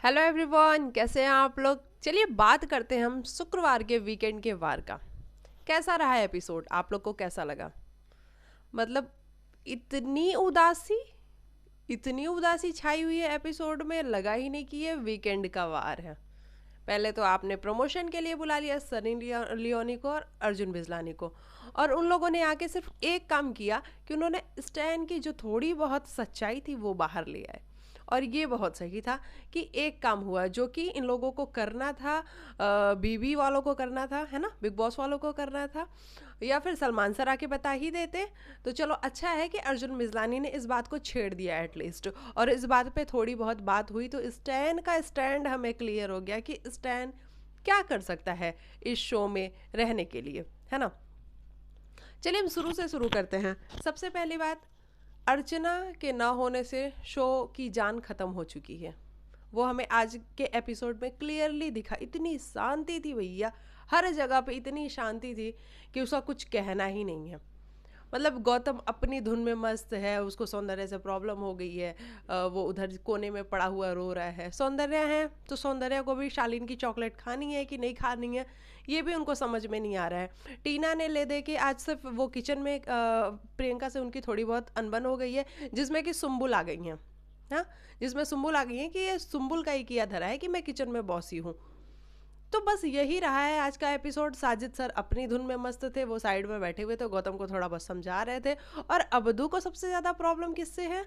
Hello everyone, कैसे हैं आप लोग। चलिए बात करते हैं हम शुक्रवार के वीकेंड के वार का। कैसा रहा एपिसोड, आप लोग को कैसा लगा। मतलब इतनी उदासी इतनी उदासी छाई हुई है एपिसोड में, लगा ही नहीं कि ये वीकेंड का वार है। पहले तो आपने प्रमोशन के लिए बुला लिया सनी लियोनी को और अर्जुन बिजलानी को, और उन लोगों ने आके सिर्फ एक काम किया कि उन्होंने स्टैन की जो थोड़ी बहुत सच्चाई थी वो बाहर ले आए। और ये बहुत सही था कि एक काम हुआ जो कि इन लोगों को करना था, बीबी वालों को करना था, है ना, बिग बॉस वालों को करना था, या फिर सलमान सर आके बता ही देते। तो चलो अच्छा है कि अर्जुन मिजलानी ने इस बात को छेड़ दिया एटलीस्ट, और इस बात पे थोड़ी बहुत बात हुई तो स्टैन का स्टैंड हमें क्लियर हो गया कि स्टैन क्या कर सकता है इस शो में रहने के लिए, है ना। चलिए हम शुरू से शुरू करते हैं। सबसे पहली बात, अर्चना के ना होने से शो की जान खत्म हो चुकी है। वो हमें आज के एपिसोड में क्लियरली दिखा। इतनी शांति थी भैया, हर जगह पे इतनी शांति थी कि उसका कुछ कहना ही नहीं है। मतलब गौतम अपनी धुन में मस्त है, उसको सौंदर्य से प्रॉब्लम हो गई है, वो उधर कोने में पड़ा हुआ रो रहा है। सौंदर्य है तो सौंदर्य को भी शालीन की चॉकलेट खानी है कि नहीं खानी है, ये भी उनको समझ में नहीं आ रहा है। टीना ने ले दे के आज सिर्फ वो किचन में प्रियंका से उनकी थोड़ी बहुत अनबन हो गई है, जिसमें कि सुम्बुल आ गई हैं। हाँ, जिसमें सुम्बुल आ गई है कि ये सुम्बुल का ही किया धरा है कि मैं किचन में बॉसी हूँ। तो बस यही रहा है आज का एपिसोड। साजिद सर अपनी धुन में मस्त थे, वो साइड में बैठे हुए थे, गौतम को थोड़ा बहुत समझा रहे थे। और अबदू को सबसे ज़्यादा प्रॉब्लम किससे है?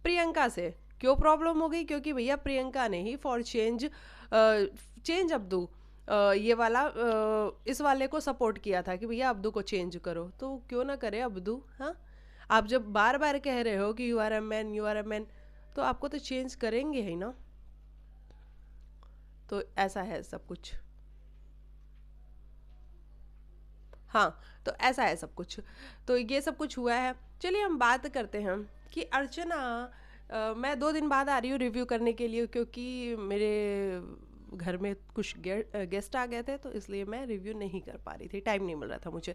प्रियंका से। क्यों प्रॉब्लम हो गई? क्योंकि भैया प्रियंका ने ही फॉर चेंज चेंज अब्दू ये वाला इस वाले को सपोर्ट किया था कि भैया अब्दू को चेंज करो। तो क्यों ना करे अब्दू। हाँ, आप जब बार बार कह रहे हो कि you are a man, you are a man, तो आपको तो चेंज करेंगे ही ना। तो ऐसा है सब कुछ। हाँ, तो ऐसा है सब कुछ। तो ये सब कुछ हुआ है। चलिए हम बात करते हैं कि अर्चना, मैं 2 दिन बाद आ रही हूँ रिव्यू करने के लिए, क्योंकि मेरे घर में कुछ गेस्ट आ गए थे, तो इसलिए मैं रिव्यू नहीं कर पा रही थी, टाइम नहीं मिल रहा था मुझे।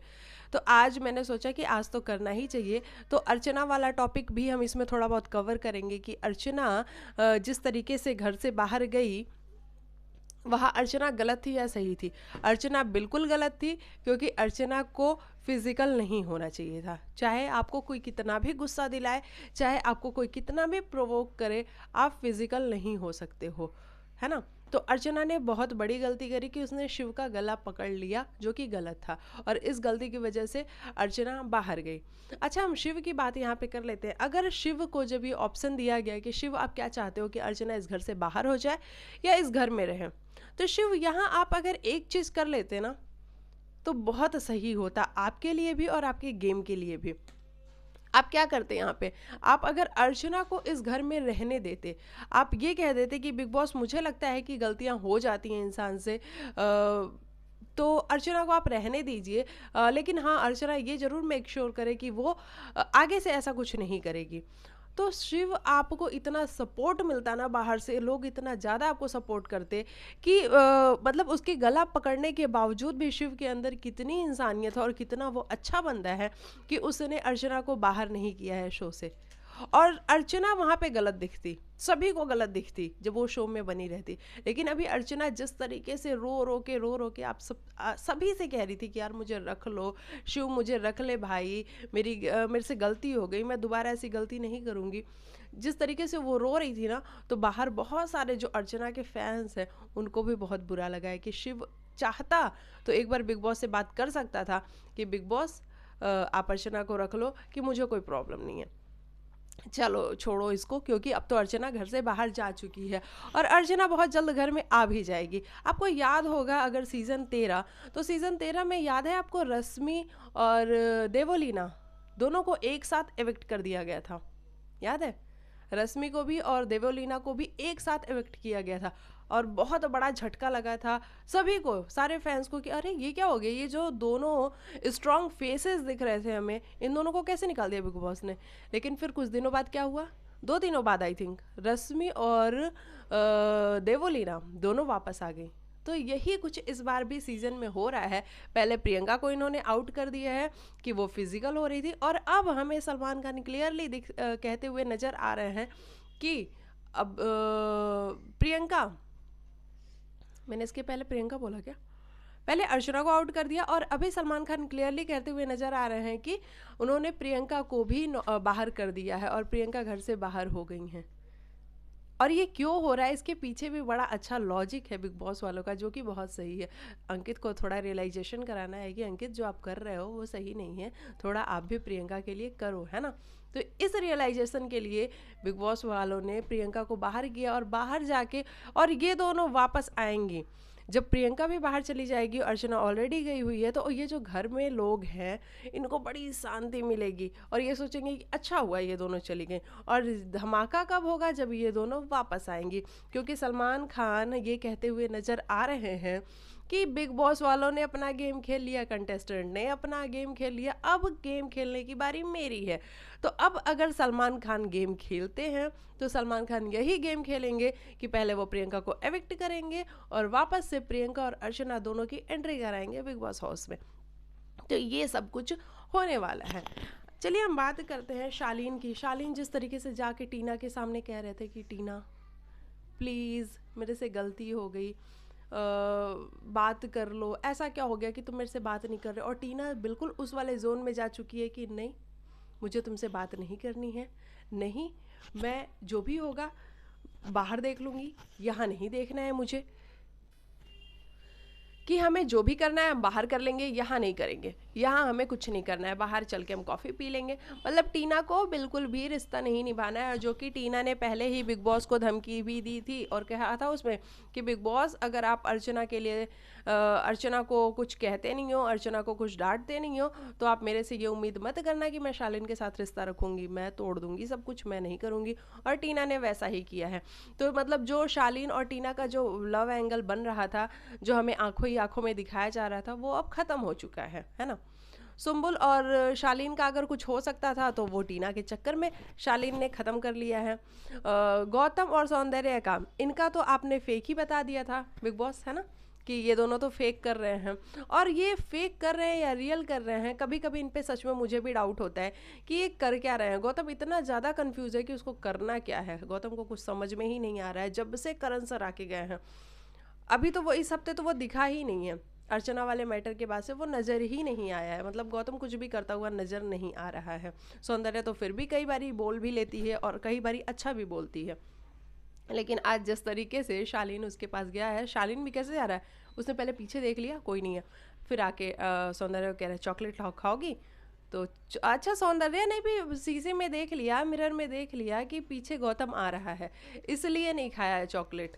तो आज मैंने सोचा कि आज तो करना ही चाहिए। तो अर्चना वाला टॉपिक भी हम इसमें थोड़ा बहुत कवर करेंगे कि अर्चना जिस तरीके से घर से बाहर गई, वहाँ अर्चना गलत थी या सही थी। अर्चना बिल्कुल गलत थी, क्योंकि अर्चना को फिजिकल नहीं होना चाहिए था। चाहे आपको कोई कितना भी गुस्सा दिलाए, चाहे आपको कोई कितना भी प्रोवोक करे, आप फिजिकल नहीं हो सकते हो, है ना। तो अर्चना ने बहुत बड़ी गलती करी कि उसने शिव का गला पकड़ लिया, जो कि गलत था, और इस गलती की वजह से अर्चना बाहर गई। अच्छा, हम शिव की बात यहाँ पे कर लेते हैं। अगर शिव को जब ये ऑप्शन दिया गया कि शिव आप क्या चाहते हो कि अर्चना इस घर से बाहर हो जाए या इस घर में रहे, तो शिव यहाँ आप अगर एक चीज़ कर लेते ना तो बहुत सही होता, आपके लिए भी और आपके गेम के लिए भी। आप क्या करते यहाँ पे? आप अगर अर्चना को इस घर में रहने देते, आप ये कह देते कि बिग बॉस मुझे लगता है कि गलतियाँ हो जाती हैं इंसान से, तो अर्चना को आप रहने दीजिए, लेकिन हाँ अर्चना ये ज़रूर मेक श्योर करे कि वो आगे से ऐसा कुछ नहीं करेगी। तो शिव आपको इतना सपोर्ट मिलता ना, बाहर से लोग इतना ज़्यादा आपको सपोर्ट करते कि मतलब उसके गला पकड़ने के बावजूद भी शिव के अंदर कितनी इंसानियत है और कितना वो अच्छा बंदा है कि उसने अर्चना को बाहर नहीं किया है शो से। और अर्चना वहाँ पे गलत दिखती, सभी को गलत दिखती जब वो शो में बनी रहती। लेकिन अभी अर्चना जिस तरीके से रो के आप सभी से कह रही थी कि यार मुझे रख लो, शिव मुझे रख ले भाई, मेरे से गलती हो गई, मैं दोबारा ऐसी गलती नहीं करूँगी। जिस तरीके से वो रो रही थी ना, तो बाहर बहुत सारे जो अर्चना के फैंस हैं उनको भी बहुत बुरा लगा है कि शिव चाहता तो एक बार बिग बॉस से बात कर सकता था कि बिग बॉस आप अर्चना को रख लो, कि मुझे कोई प्रॉब्लम नहीं है। चलो छोड़ो इसको, क्योंकि अब तो अर्चना घर से बाहर जा चुकी है और अर्चना बहुत जल्द घर में आ भी जाएगी। आपको याद होगा अगर सीज़न 13, तो सीज़न 13 में याद है आपको रश्मि और देवोलीना दोनों को एक साथ एविक्ट कर दिया गया था, याद है? रश्मि को भी और देवोलीना को भी एक साथ इवेक्ट किया गया था, और बहुत बड़ा झटका लगा था सभी को, सारे फैंस को कि अरे ये क्या हो गया, ये जो दोनों स्ट्रॉन्ग फेसेस दिख रहे थे हमें, इन दोनों को कैसे निकाल दिया बिग बॉस ने। लेकिन फिर कुछ दिनों बाद क्या हुआ, 2 दिनों बाद आई थिंक रश्मि और देवोलीना दोनों वापस आ गई। तो यही कुछ इस बार भी सीजन में हो रहा है। पहले प्रियंका को इन्होंने आउट कर दिया है कि वो फिजिकल हो रही थी, और अब हमें सलमान खान क्लियरली कहते हुए नजर आ रहे हैं कि अब प्रियंका, मैंने इसके पहले प्रियंका बोला क्या? पहले अर्चना को आउट कर दिया और अभी सलमान खान क्लियरली कहते हुए नजर आ रहे हैं कि उन्होंने प्रियंका को भी बाहर कर दिया है और प्रियंका घर से बाहर हो गई हैं। और ये क्यों हो रहा है, इसके पीछे भी बड़ा अच्छा लॉजिक है बिग बॉस वालों का, जो कि बहुत सही है। अंकित को थोड़ा रियलाइजेशन कराना है कि अंकित जो आप कर रहे हो वो सही नहीं है, थोड़ा आप भी प्रियंका के लिए करो, है ना। तो इस रियलाइजेशन के लिए बिग बॉस वालों ने प्रियंका को बाहर किया और बाहर जाके, और ये दोनों वापस आएंगी जब प्रियंका भी बाहर चली जाएगी, अर्चना ऑलरेडी गई हुई है, तो ये जो घर में लोग हैं इनको बड़ी शांति मिलेगी और ये सोचेंगे कि अच्छा हुआ ये दोनों चली गई। और धमाका कब होगा? जब ये दोनों वापस आएंगी, क्योंकि सलमान खान ये कहते हुए नजर आ रहे हैं कि बिग बॉस वालों ने अपना गेम खेल लिया, कंटेस्टेंट ने अपना गेम खेल लिया, अब गेम खेलने की बारी मेरी है। तो अब अगर सलमान खान गेम खेलते हैं तो सलमान खान यही गेम खेलेंगे कि पहले वो प्रियंका को एविक्ट करेंगे और वापस से प्रियंका और अर्चना दोनों की एंट्री कराएंगे बिग बॉस हाउस में। तो ये सब कुछ होने वाला है। चलिए हम बात करते हैं शालीन की। शालीन जिस तरीके से जाके टीना के सामने कह रहे थे कि टीना प्लीज़ मेरे से गलती हो गई, बात कर लो, ऐसा क्या हो गया कि तुम मेरे से बात नहीं कर रहे। और टीना बिल्कुल उस वाले जोन में जा चुकी है कि नहीं, मुझे तुमसे बात नहीं करनी है, नहीं, मैं जो भी होगा बाहर देख लूँगी, यहाँ नहीं देखना है मुझे, कि हमें जो भी करना है हम बाहर कर लेंगे, यहाँ नहीं करेंगे, यहाँ हमें कुछ नहीं करना है, बाहर चल के हम कॉफ़ी पी लेंगे। मतलब टीना को बिल्कुल भी रिश्ता नहीं निभाना है, जो कि टीना ने पहले ही बिग बॉस को धमकी भी दी थी और कहा था उसमें कि बिग बॉस अगर आप अर्चना के लिए अर्चना को कुछ कहते नहीं हो, अर्चना को कुछ डांटते नहीं हो, तो आप मेरे से ये उम्मीद मत करना कि मैं शालीन के साथ रिश्ता रखूँगी, मैं तोड़ दूँगी सब कुछ, मैं नहीं करूँगी। और टीना ने वैसा ही किया है। तो मतलब जो शालीन और टीना का जो लव एंगल बन रहा था, जो हमें आंखों में दिखाया जा रहा था, वो अब ख़त्म हो चुका है ना। सुम्बुल और शालीन का अगर कुछ हो सकता था तो वो टीना के चक्कर में शालीन ने ख़त्म कर लिया है। गौतम और सौंदर्य का, इनका तो आपने फेक ही बता दिया था बिग बॉस, है ना, कि ये दोनों तो फेक कर रहे हैं। और ये फेक कर रहे हैं या रियल कर रहे हैं, कभी कभी इन पे सच में मुझे भी डाउट होता है कि ये कर क्या रहे हैं। गौतम इतना ज़्यादा कंफ्यूज है कि उसको करना क्या है, गौतम को कुछ समझ में ही नहीं आ रहा है जब से करण सर आके गए हैं। अभी तो वो इस हफ्ते तो वो दिखा ही नहीं है, अर्चना वाले मैटर के बाद से वो नज़र ही नहीं आया है। मतलब गौतम कुछ भी करता हुआ नज़र नहीं आ रहा है। सौंदर्य तो फिर भी कई बारी बोल भी लेती है और कई बारी अच्छा भी बोलती है, लेकिन आज जिस तरीके से शालीन उसके पास गया है, शालीन भी कैसे जा रहा है, उसने पहले पीछे देख लिया कोई नहीं है, फिर आके सौंदर्य कह रहा है चॉकलेट खाओगी, तो अच्छा सौंदर्य ने भी शीशे में देख लिया, मिरर में देख लिया कि पीछे गौतम आ रहा है, इसलिए नहीं खाया है चॉकलेट।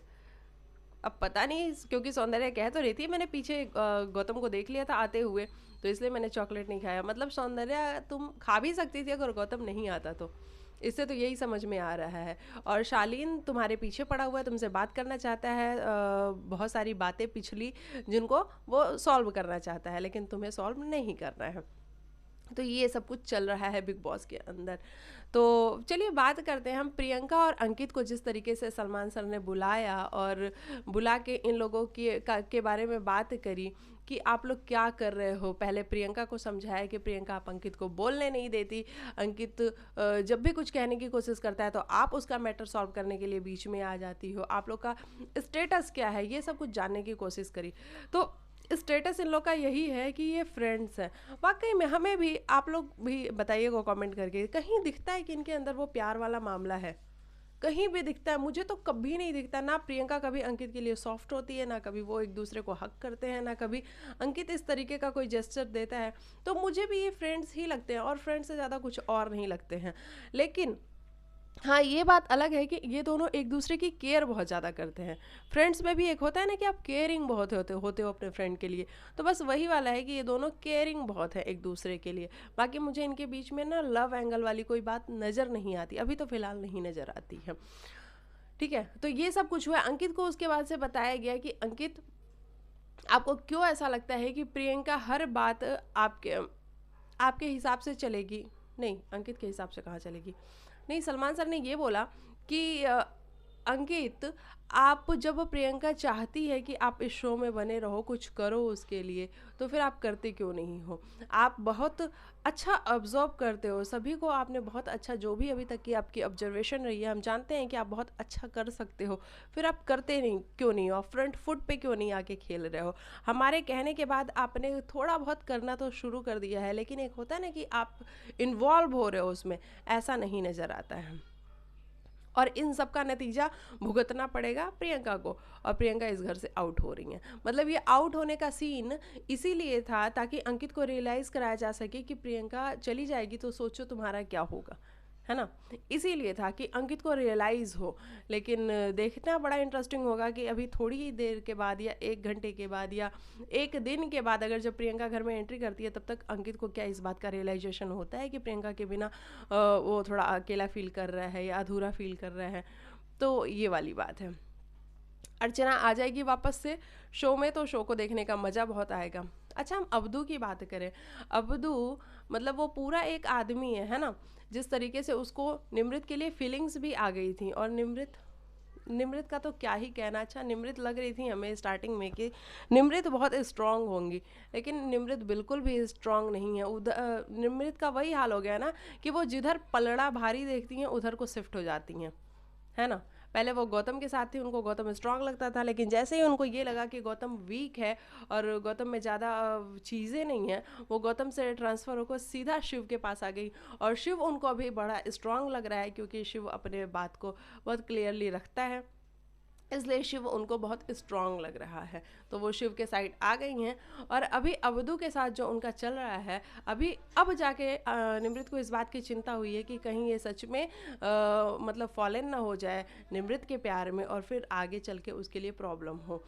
अब पता नहीं, क्योंकि सौंदर्य कह तो रही थी मैंने पीछे गौतम को देख लिया था आते हुए, तो इसलिए मैंने चॉकलेट नहीं खाया। मतलब सौंदर्य तुम खा भी सकती थी अगर गौतम नहीं आता तो, इससे तो यही समझ में आ रहा है। और शालीन तुम्हारे पीछे पड़ा हुआ है, तुमसे बात करना चाहता है, बहुत सारी बातें पिछली जिनको वो सॉल्व करना चाहता है, लेकिन तुम्हें सॉल्व नहीं करना है। तो ये सब कुछ चल रहा है बिग बॉस के अंदर। तो चलिए बात करते हैं हम प्रियंका और अंकित को। जिस तरीके से सलमान सर ने बुलाया और बुला के इन लोगों के बारे में बात करी कि आप लोग क्या कर रहे हो, पहले प्रियंका को समझाया कि प्रियंका आप अंकित को बोलने नहीं देती, अंकित जब भी कुछ कहने की कोशिश करता है तो आप उसका मैटर सॉल्व करने के लिए बीच में आ जाती हो, आप लोग का स्टेटस क्या है, ये सब कुछ जानने की कोशिश करी। तो स्टेटस इन लोग का यही है कि ये फ्रेंड्स हैं। वाकई में हमें भी, आप लोग भी बताइएगा कमेंट करके, कहीं दिखता है कि इनके अंदर वो प्यार वाला मामला है? कहीं भी दिखता है? मुझे तो कभी नहीं दिखता। ना प्रियंका कभी अंकित के लिए सॉफ्ट होती है, ना कभी वो एक दूसरे को हक करते हैं, ना कभी अंकित इस तरीके का कोई जेस्चर देता है। तो मुझे भी ये फ्रेंड्स ही लगते हैं और फ्रेंड्स से ज़्यादा कुछ और नहीं लगते हैं। लेकिन हाँ, ये बात अलग है कि ये दोनों एक दूसरे की केयर बहुत ज़्यादा करते हैं। फ्रेंड्स में भी एक होता है ना कि आप केयरिंग बहुत होते हो अपने फ्रेंड के लिए, तो बस वही वाला है कि ये दोनों केयरिंग बहुत है एक दूसरे के लिए। बाकी मुझे इनके बीच में ना लव एंगल वाली कोई बात नज़र नहीं आती, अभी तो फ़िलहाल नहीं नज़र आती है। ठीक है, तो ये सब कुछ हुआ। अंकित को उसके बाद से बताया गया कि अंकित, आपको क्यों ऐसा लगता है कि प्रियंका हर बात आपके हिसाब से चलेगी? नहीं, अंकित के हिसाब से कहाँ चलेगी? नहीं, सलमान सर ने ये बोला कि अंकित, आप जब प्रियंका चाहती है कि आप इस शो में बने रहो, कुछ करो उसके लिए, तो फिर आप करते क्यों नहीं हो? आप बहुत अच्छा ऑब्जर्व करते हो सभी को, आपने बहुत अच्छा, जो भी अभी तक की आपकी ऑब्जर्वेशन रही है, हम जानते हैं कि आप बहुत अच्छा कर सकते हो, फिर आप करते नहीं क्यों नहीं हो? आप फ्रंट फुट पे क्यों नहीं आके खेल रहे हो? हमारे कहने के बाद आपने थोड़ा बहुत करना तो शुरू कर दिया है, लेकिन एक होता है ना कि आप इन्वॉल्व हो रहे हो उसमें, ऐसा नहीं नज़र आता है। और इन सब का नतीजा भुगतना पड़ेगा प्रियंका को, और प्रियंका इस घर से आउट हो रही हैं। मतलब ये आउट होने का सीन इसीलिए था ताकि अंकित को रियलाइज़ कराया जा सके कि प्रियंका चली जाएगी तो सोचो तुम्हारा क्या होगा, है ना? इसीलिए था कि अंकित को रियलाइज़ हो। लेकिन देखना बड़ा इंटरेस्टिंग होगा कि अभी थोड़ी ही देर के बाद या 1 घंटे के बाद या 1 दिन के बाद, अगर जब प्रियंका घर में एंट्री करती है, तब तक अंकित को क्या इस बात का रियलाइजेशन होता है कि प्रियंका के बिना वो थोड़ा अकेला फील कर रहा है या अधूरा फील कर रहा है। तो ये वाली बात है। अर्चना आ जाएगी वापस से शो में, तो शो को देखने का मज़ा बहुत आएगा। अच्छा, हम अब्दू की बात करें। अब्दू मतलब वो पूरा एक आदमी है ना? जिस तरीके से उसको निमृत के लिए फीलिंग्स भी आ गई थी, और निमृत निमृत का तो क्या ही कहना। अच्छा, निमृत लग रही थी हमें स्टार्टिंग में कि निमृत बहुत स्ट्रांग होंगी, लेकिन निमृत बिल्कुल भी स्ट्रांग नहीं है। निमृत का वही हाल हो गया ना कि वो जिधर पलड़ा भारी देखती हैं उधर को शिफ्ट हो जाती हैं, है ना? पहले वो गौतम के साथ थी, उनको गौतम स्ट्रांग लगता था, लेकिन जैसे ही उनको ये लगा कि गौतम वीक है और गौतम में ज़्यादा चीज़ें नहीं हैं, वो गौतम से ट्रांसफ़र होकर सीधा शिव के पास आ गई। और शिव उनको अभी बड़ा स्ट्रांग लग रहा है, क्योंकि शिव अपने बात को बहुत क्लियरली रखता है, इसलिए शिव उनको बहुत स्ट्रांग लग रहा है। तो वो शिव के साइड आ गई हैं। और अभी अवधू के साथ जो उनका चल रहा है, अभी अब जाके निमृत को इस बात की चिंता हुई है कि कहीं ये सच में मतलब फॉलन ना हो जाए निमृत के प्यार में, और फिर आगे चल के उसके लिए प्रॉब्लम हो।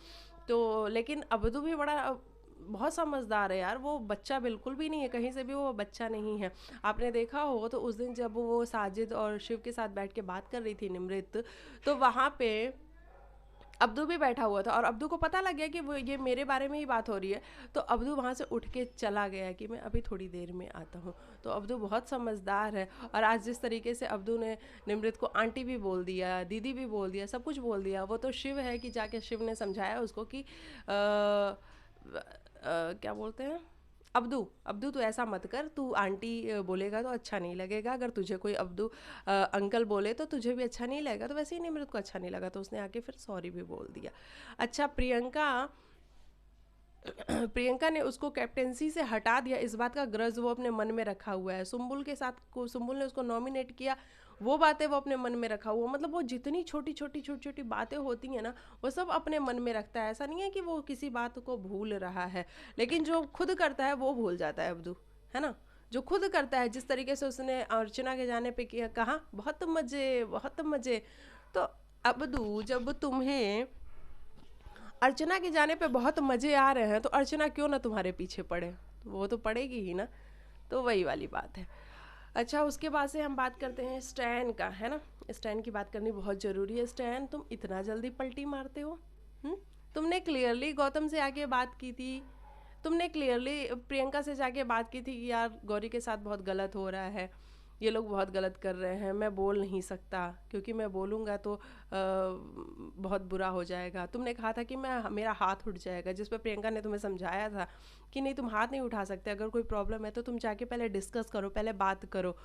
तो लेकिन अवधू भी बड़ा बहुत समझदार है यार, वो बच्चा बिल्कुल भी नहीं है, कहीं से भी वो बच्चा नहीं है। आपने देखा हो तो उस दिन जब वो साजिद और शिव के साथ बैठ के बात कर रही थी निमृत, तो वहाँ पे अब्दू भी बैठा हुआ था, और अब्दू को पता लग गया कि वो ये मेरे बारे में ही बात हो रही है। तो अब्दू वहाँ से उठ के चला गया कि मैं अभी थोड़ी देर में आता हूँ। तो अब्दू बहुत समझदार है। और आज जिस तरीके से अब्दू ने निमृत को आंटी भी बोल दिया, दीदी भी बोल दिया, सब कुछ बोल दिया, वो तो शिव है कि जाके शिव ने समझाया उसको कि क्या बोलते हैं, अब्दू अब्दू तू ऐसा मत कर, तू आंटी बोलेगा तो अच्छा नहीं लगेगा, अगर तुझे कोई अब्दू अंकल बोले तो तुझे भी अच्छा नहीं लगेगा। तो वैसे ही निमृत को अच्छा नहीं लगा, तो उसने आके फिर सॉरी भी बोल दिया। अच्छा, प्रियंका प्रियंका ने उसको कैप्टेंसी से हटा दिया, इस बात का ग्रज वो अपने मन में रखा हुआ है। सुम्बुल के साथ को सुम्बुल ने उसको नॉमिनेट किया, वो बातें वो अपने मन में रखा हुआ। मतलब वो जितनी छोटी छोटी छोटी छोटी बातें होती हैं ना, वो सब अपने मन में रखता है। ऐसा नहीं है कि वो किसी बात को भूल रहा है, लेकिन जो खुद करता है वो भूल जाता है अब्दू, है ना? जो खुद करता है, जिस तरीके से उसने अर्चना के जाने पे किया, कहा बहुत मज़े बहुत मज़े। तो अब्दू, जब तुम्हें अर्चना के जाने पे बहुत मज़े आ रहे हैं, तो अर्चना क्यों ना तुम्हारे पीछे पड़े? तो वो तो पड़ेगी ही ना। तो वही वाली बात है। अच्छा, उसके बाद से हम बात करते हैं स्टैन का, है ना? स्टैन की बात करनी बहुत ज़रूरी है। स्टैन, तुम इतना जल्दी पलटी मारते हो? हुँ? तुमने क्लियरली गौतम से आके बात की थी, तुमने क्लियरली प्रियंका से जाके बात की थी कि यार गौरी के साथ बहुत गलत हो रहा है, ये लोग बहुत गलत कर रहे हैं, मैं बोल नहीं सकता क्योंकि मैं बोलूँगा तो बहुत बुरा हो जाएगा। तुमने कहा था कि मैं मेरा हाथ उठ जाएगा, जिस पर प्रियंका ने तुम्हें समझाया था कि नहीं, तुम हाथ नहीं उठा सकते, अगर कोई प्रॉब्लम है तो तुम जाके पहले डिस्कस करो, पहले बात करो,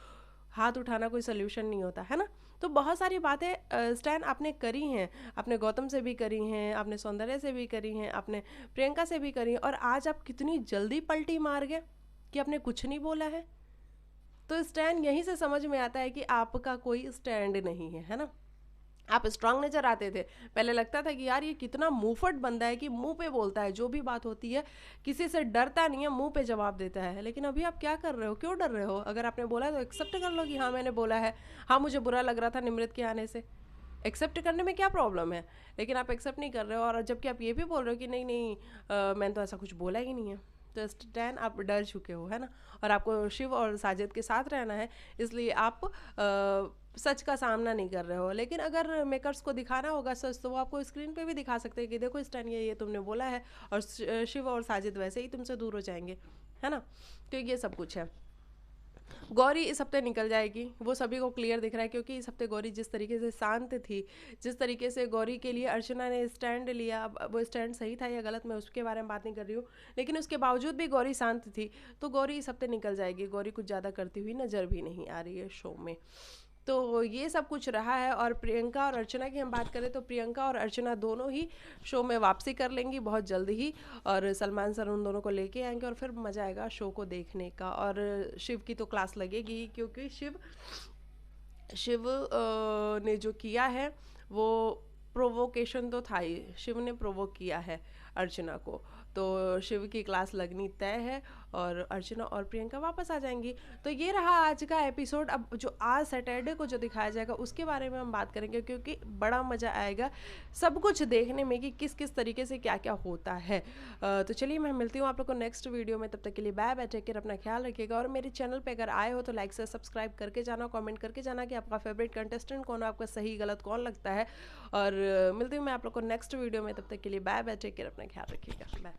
हाथ उठाना कोई सोल्यूशन नहीं होता, है ना? तो बहुत सारी बातें स्टैन आपने करी हैं, आपने गौतम से भी करी हैं, आपने सौंदर्य से भी करी हैं, आपने प्रियंका से भी करी हैं, और आज आप कितनी जल्दी पलटी मार गए कि आपने कुछ नहीं बोला है। तो स्टैंड यहीं से समझ में आता है कि आपका कोई स्टैंड नहीं है, है ना? आप स्ट्रांग नजर आते थे, पहले लगता था कि यार ये कितना मुंहफट बंदा है कि मुंह पे बोलता है, जो भी बात होती है किसी से डरता नहीं है, मुंह पे जवाब देता है। लेकिन अभी आप क्या कर रहे हो, क्यों डर रहे हो? अगर आपने बोला तो एक्सेप्ट कर लो कि हाँ मैंने बोला है, हाँ मुझे बुरा लग रहा था निमृत के आने से। एक्सेप्ट करने में क्या प्रॉब्लम है? लेकिन आप एक्सेप्ट नहीं कर रहे हो, और जबकि आप ये भी बोल रहे हो कि नहीं नहीं मैंने तो ऐसा कुछ बोला ही नहीं है। तो स्टैन, आप डर चुके हो, है ना? और आपको शिव और साजिद के साथ रहना है, इसलिए आप सच का सामना नहीं कर रहे हो। लेकिन अगर मेकर्स को दिखाना होगा सच, तो वो आपको स्क्रीन पे भी दिखा सकते हैं कि देखो स्टैन ये तुमने बोला है, और शिव और साजिद वैसे ही तुमसे दूर हो जाएंगे, है ना? तो ये सब कुछ है। गौरी इस हफ्ते निकल जाएगी, वो सभी को क्लियर दिख रहा है, क्योंकि इस हफ्ते गौरी जिस तरीके से शांत थी, जिस तरीके से गौरी के लिए अर्चना ने स्टैंड लिया, अब वो स्टैंड सही था या गलत मैं उसके बारे में बात नहीं कर रही हूँ, लेकिन उसके बावजूद भी गौरी शांत थी, तो गौरी इस हफ्ते निकल जाएगी। गौरी कुछ ज़्यादा करती हुई नज़र भी नहीं आ रही है शो में। तो ये सब कुछ रहा है। और प्रियंका और अर्चना की हम बात करें तो प्रियंका और अर्चना दोनों ही शो में वापसी कर लेंगी बहुत जल्द ही, और सलमान सर उन दोनों को लेके आएंगे और फिर मज़ा आएगा शो को देखने का। और शिव की तो क्लास लगेगी ही, क्योंकि शिव शिव ने जो किया है वो प्रोवोकेशन तो था ही, शिव ने प्रोवोक किया है अर्चना को, तो शिव की क्लास लगनी तय है और अर्चना और प्रियंका वापस आ जाएंगी। तो ये रहा आज का एपिसोड। अब जो आज सैटरडे को जो दिखाया जाएगा उसके बारे में हम बात करेंगे, क्योंकि बड़ा मज़ा आएगा सब कुछ देखने में कि किस किस तरीके से क्या क्या होता है। तो चलिए मैं मिलती हूँ आप लोग को नेक्स्ट वीडियो में, तब तक के लिए बाय बाय, टेक केयर, अपना ख्याल रखिएगा। और मेरे चैनल पर अगर आए हो तो लाइक से सब्सक्राइब करके जाना, कॉमेंट करके जाना कि आपका फेवरेट कंटेस्टेंट कौन है, आपका सही गलत कौन लगता है। और मिलती हूँ मैं आप लोग को नेक्स्ट वीडियो में, तब तक के लिए बाय बाय, टेक केयर, अपना ख्याल रखिएगा, बाय।